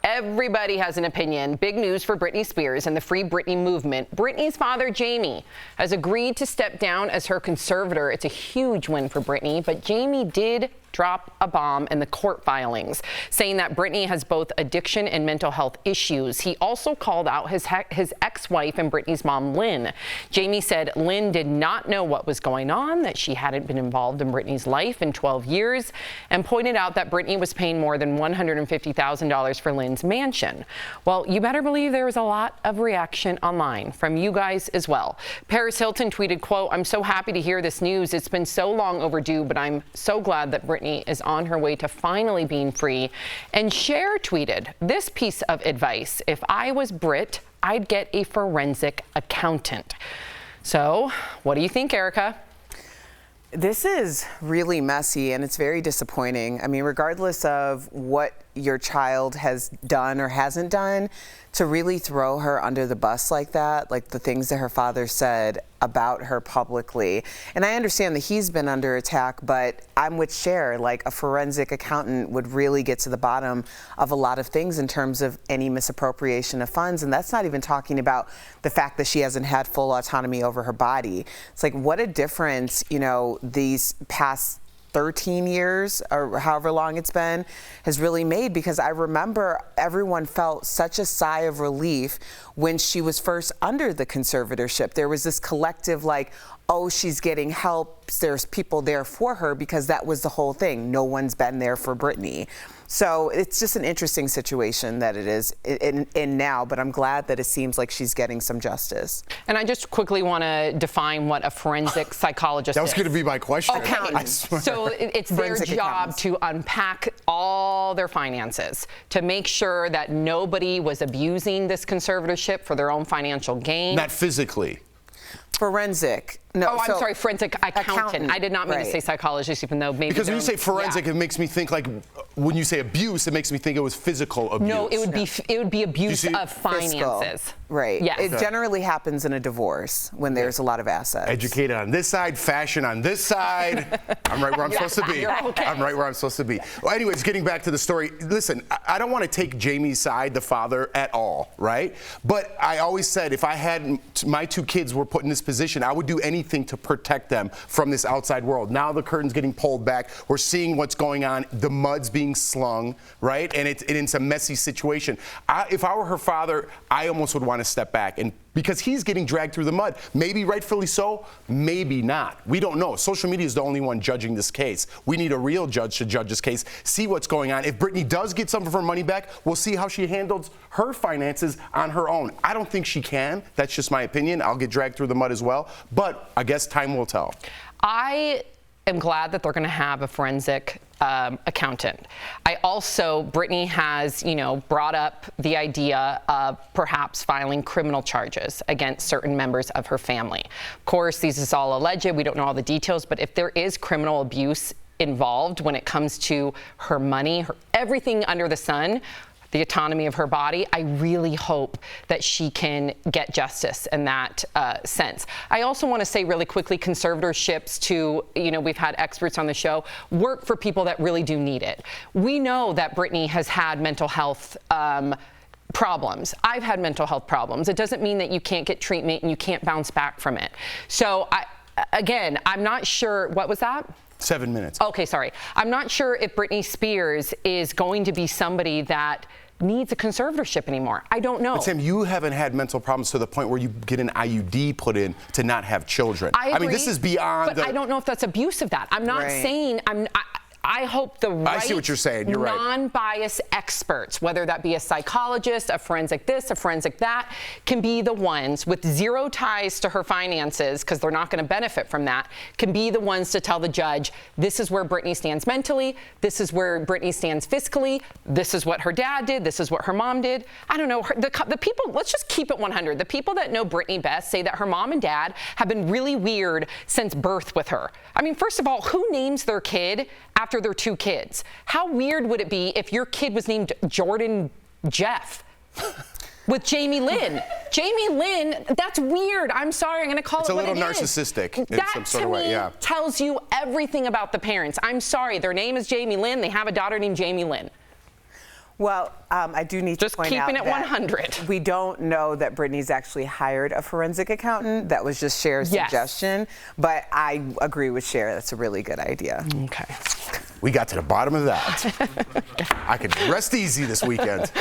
Everybody has an opinion. Big news for Britney Spears and the Free Britney movement. Britney's father, Jamie, has agreed to step down as her conservator. It's a huge win for Britney, but Jamie did drop a bomb in the court filings, saying that Britney has both addiction and mental health issues. He also called out his ex-wife and Britney's mom, Lynn. Jamie said Lynn did not know what was going on, that she hadn't been involved in Britney's life in 12 years, and pointed out that Britney was paying more than $150,000 for Lynn's mansion. Well, you better believe there was a lot of reaction online from you guys as well. Paris Hilton tweeted, quote, "I'm so happy to hear this news. It's been so long overdue, but I'm so glad that Britney is on her way to finally being free." And Cher tweeted this piece of advice: "If I was Brit, I'd get a forensic accountant." So what do you think, Erica? This is really messy and it's very disappointing. I mean, regardless of what your child has done or hasn't done, to really throw her under the bus like that, like the things that her father said about her publicly. And I understand that he's been under attack, but I'm with Cher. Like, a forensic accountant would really get to the bottom of a lot of things in terms of any misappropriation of funds. And that's not even talking about the fact that she hasn't had full autonomy over her body. It's like, what a difference, you know, these past 13 years or however long it's been has really made, because I remember everyone felt such a sigh of relief when she was first under the conservatorship. There was this collective like, oh, she's getting help, there's people there for her, because that was the whole thing. No one's been there for Britney. So it's just an interesting situation that it is in now, but I'm glad that it seems like she's getting some justice. And I just quickly want to define what a forensic psychologist is. That was going to be my question. Accountant. So it's their job to unpack all their finances, to make sure that nobody was abusing this conservatorship for their own financial gain. Not physically. Forensic. No, oh, I'm sorry, forensic accountant. I did not mean to say psychologist, even though maybe. Because when you say forensic, it makes me think like, when you say abuse, it makes me think it was physical abuse. No, it would be abuse of finances. Fiscal. Right. Yes. It generally happens in a divorce when there's a lot of assets. Educated on this side, fashion on this side. I'm right where I'm supposed to be. Okay. I'm right where I'm supposed to be. Well, anyways, getting back to the story. Listen, I don't want to take Jamie's side, the father, at all, right? But I always said if I had my two kids were put in this position, I would do anything to protect them from this outside world. Now the curtain's getting pulled back. We're seeing what's going on. The mud's being slung, right? And it's a messy situation. If I were her father, I almost would want to step back, and because he's getting dragged through the mud. Maybe rightfully so, maybe not. We don't know. Social media is the only one judging this case. We need a real judge to judge this case, see what's going on. If Britney does get some of her money back, we'll see how she handles her finances on her own. I don't think she can. That's just my opinion. I'll get dragged through the mud as well. But I guess time will tell. I am glad that they're going to have a forensic accountant. Britney has, brought up the idea of perhaps filing criminal charges against certain members of her family. Of course, this is all alleged. We don't know all the details, but if there is criminal abuse involved when it comes to her money, everything under the sun, the autonomy of her body, I really hope that she can get justice in that sense. I also want to say really quickly, conservatorships to, we've had experts on the show, work for people that really do need it. We know that Britney has had mental health problems. I've had mental health problems. It doesn't mean that you can't get treatment and you can't bounce back from it. So I'm not sure, what was that? 7 minutes. Okay, sorry. I'm not sure if Britney Spears is going to be somebody that needs a conservatorship anymore. I don't know. But Sam, you haven't had mental problems to the point where you get an IUD put in to not have children. I agree, mean, this is beyond. But I don't know if that's abuse of that. I'm not saying I hope the right, I see what you're saying. You're right. Non-biased experts, whether that be a psychologist, a forensic this, a forensic that, can be the ones with zero ties to her finances, because they're not going to benefit from that, can be the ones to tell the judge, this is where Britney stands mentally, this is where Britney stands fiscally, this is what her dad did, this is what her mom did. I don't know. The people, let's just keep it 100. The people that know Britney best say that her mom and dad have been really weird since birth with her. I mean, first of all, who names their kid after their two kids? How weird would it be if your kid was named Jordan Jeff with Jamie Lynn? Jamie Lynn, that's weird. I'm sorry, I'm going to call it what it is. It's a little narcissistic in some sort of way, That to me tells you everything about the parents. I'm sorry, their name is Jamie Lynn. They have a daughter named Jamie Lynn. Well, I do need Just to point out keeping it that 100. we don't know that Britney's actually hired a forensic accountant. That was just Cher's suggestion. But I agree with Cher. That's a really good idea. Okay. We got to the bottom of that. I could rest easy this weekend.